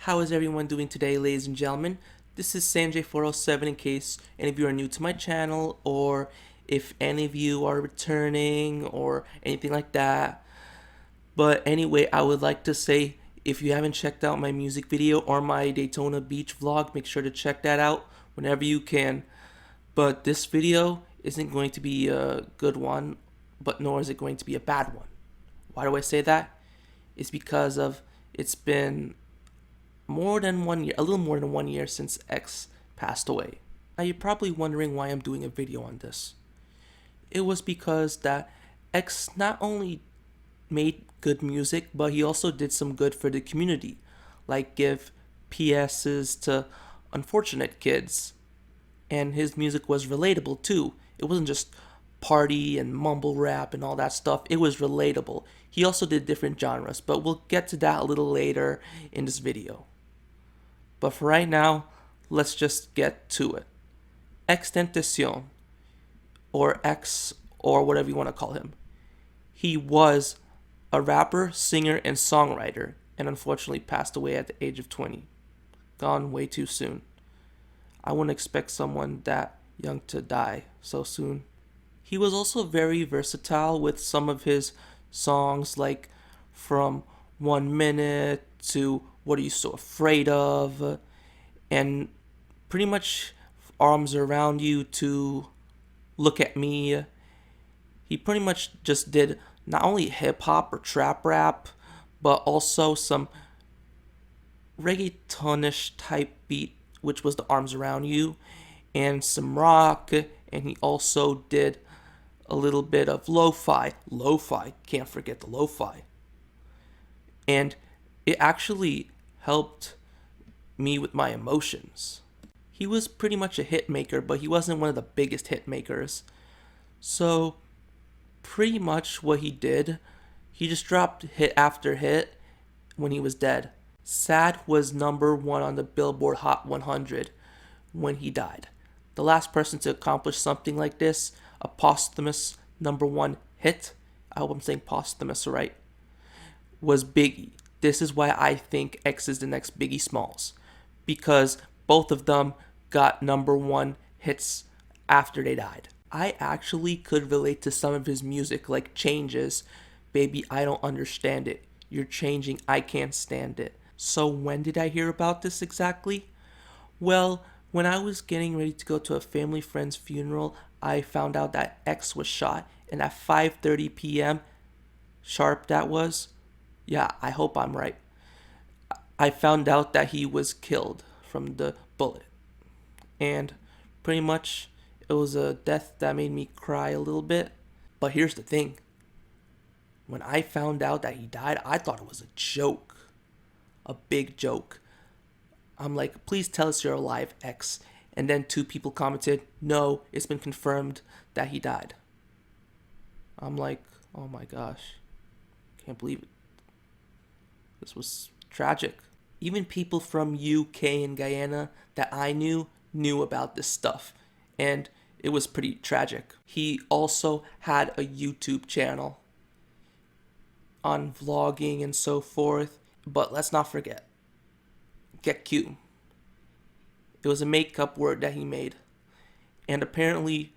How is everyone doing today, ladies and gentlemen? This is Sanjay407 in case any of you are new to my channel or if any of you are returning or anything like that. But anyway, I would like to say if you haven't checked out my music video or my Daytona Beach vlog, make sure to check that out whenever you can. But this video isn't going to be a good one, but nor is it going to be a bad one. Why do I say that? It's because of it's been more than 1 year, a little more than 1 year since X passed away. Now you're probably wondering why I'm doing a video on this. It was because that X not only made good music, but he also did some good for the community, like give PSs to unfortunate kids. And his music was relatable too. It wasn't just party and mumble rap and all that stuff. It was relatable. He also did different genres, but we'll get to that a little later in this video. But for right now, let's just get to it. Extentacion, or X, or whatever you want to call him. He was a rapper, singer, and songwriter, and unfortunately passed away at the age of 20. Gone way too soon. I wouldn't expect someone that young to die so soon. He was also very versatile with some of his songs, like from 1 Minute to What Are You So Afraid Of, and pretty much Arms Around You to Look at Me. He pretty much just did not only hip hop or trap rap, but also some reggaetonish type beat, which was the Arms Around You, and some rock, and he also did a little bit of lo-fi, can't forget the lo-fi. And it actually helped me with my emotions. He was pretty much a hit maker, but he wasn't one of the biggest hit makers. So pretty much what he did, he just dropped hit after hit when he was dead. Sad was #1 on the Billboard Hot 100 when he died. The last person to accomplish something like this, a posthumous #1 hit, I hope I'm saying posthumous right, was Biggie. This is why I think X is the next Biggie Smalls, because both of them got #1 hits after they died. I actually could relate to some of his music, like Changes, Baby I Don't Understand It, You're Changing, I Can't Stand It. So when did I hear about this exactly? Well, when I was getting ready to go to a family friend's funeral, I found out that X was shot, and at 5:30 p.m. sharp that was, yeah, I hope I'm right, I found out that he was killed from the bullet. And pretty much it was a death that made me cry a little bit. But here's the thing. When I found out that he died, I thought it was a joke. A big joke. I'm like, please tell us you're alive, X. And then 2 people commented, no, it's been confirmed that he died. I'm like, oh my gosh. Can't believe it. This was tragic. Even people from UK and Guyana that I knew about this stuff. And it was pretty tragic. He also had a YouTube channel on vlogging and so forth. But let's not forget, get Q. It was a make-up word that he made. And apparently,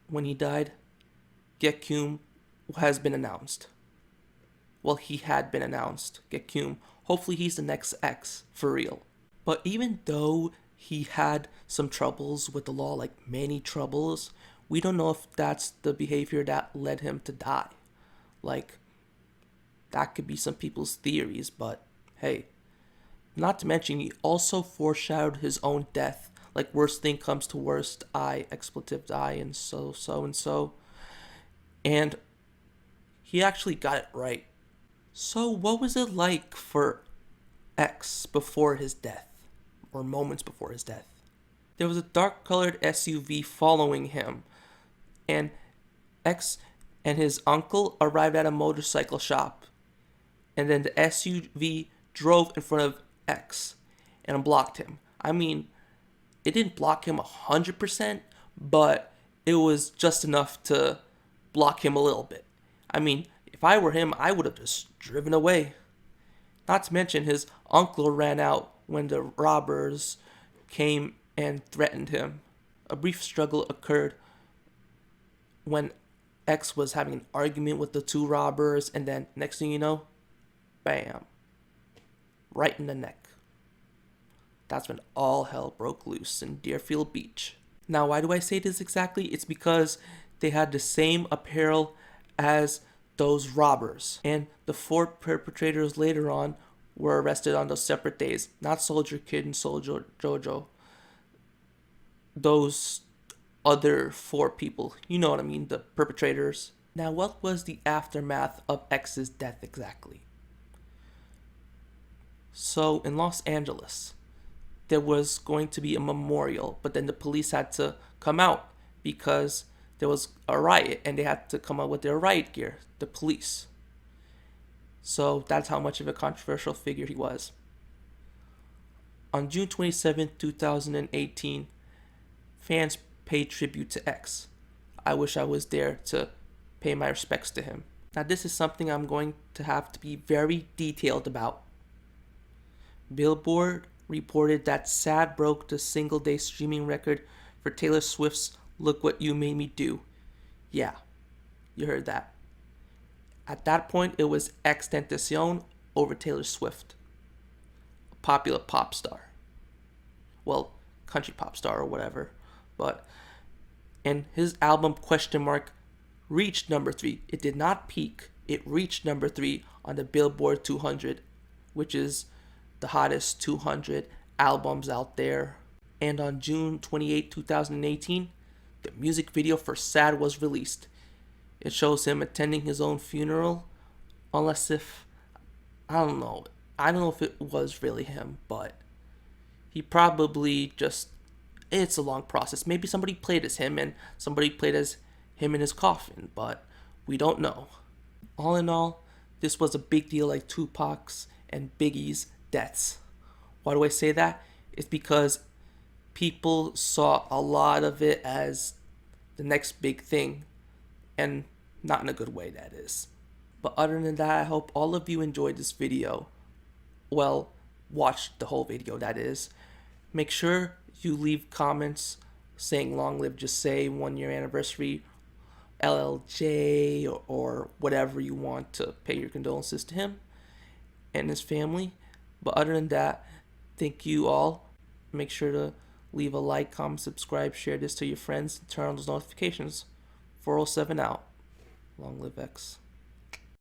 when he died, Get Q has been announced. Well, he had been announced, Get Q. Hopefully he's the next X, for real. But even though he had some troubles with the law, like many troubles, we don't know if that's the behavior that led him to die. Like, that could be some people's theories, but hey. Not to mention, he also foreshadowed his own death. Like, worst thing comes to worst, I, expletive die, and so. And he actually got it right. So what was it like for X before his death? Or moments before his death? There was a dark-colored SUV following him. And X and his uncle arrived at a motorcycle shop. And then the SUV drove in front of X and blocked him. I mean, it didn't block him 100%, but it was just enough to block him a little bit. I mean, if I were him, I would have just driven away. Not to mention his uncle ran out when the robbers came and threatened him. A brief struggle occurred when X was having an argument with the two robbers, and then next thing you know, bam, right in the neck. That's when all hell broke loose in Deerfield Beach. Now, why do I say this exactly? It's because they had the same apparel as those robbers. And the 4 perpetrators later on were arrested on those separate days. Not Soldier Kid and Soldier Jojo. Those other 4 people. You know what I mean, the perpetrators. Now, what was the aftermath of X's death exactly? So, in Los Angeles, there was going to be a memorial, but then the police had to come out because there was a riot and they had to come out with their riot gear, the police. So that's how much of a controversial figure he was. On June 27, 2018, fans paid tribute to X. I wish I was there to pay my respects to him. Now, this is something I'm going to have to be very detailed about. Billboard reported that Sad broke the single-day streaming record for Taylor Swift's Look What You Made Me Do. Yeah, you heard that. At that point, it was XXXTentacion over Taylor Swift, a popular pop star. Well, country pop star or whatever. And his album Question Mark reached number 3. It did not peak. It reached number 3 on the Billboard 200, which is the hottest 200 albums out there. And on June 28, 2018, the music video for Sad was released. It shows him attending his own funeral, unless I don't know if it was really him, but he probably it's a long process. Maybe somebody played as him and somebody played as him in his coffin, but we don't know. All in all, this was a big deal like Tupac's and Biggie's deaths. Why do I say that? It's because people saw a lot of it as the next big thing, and not in a good way, that is. But other than that, I hope all of you enjoyed this video. Well, watch the whole video, that is. Make sure you leave comments saying long live Jahseh, 1 year anniversary, LLJ, or whatever you want to pay your condolences to him and his family. But other than that, thank you all. Make sure to leave a like, comment, subscribe, share this to your friends, and turn on those notifications. 407 out. Long live X.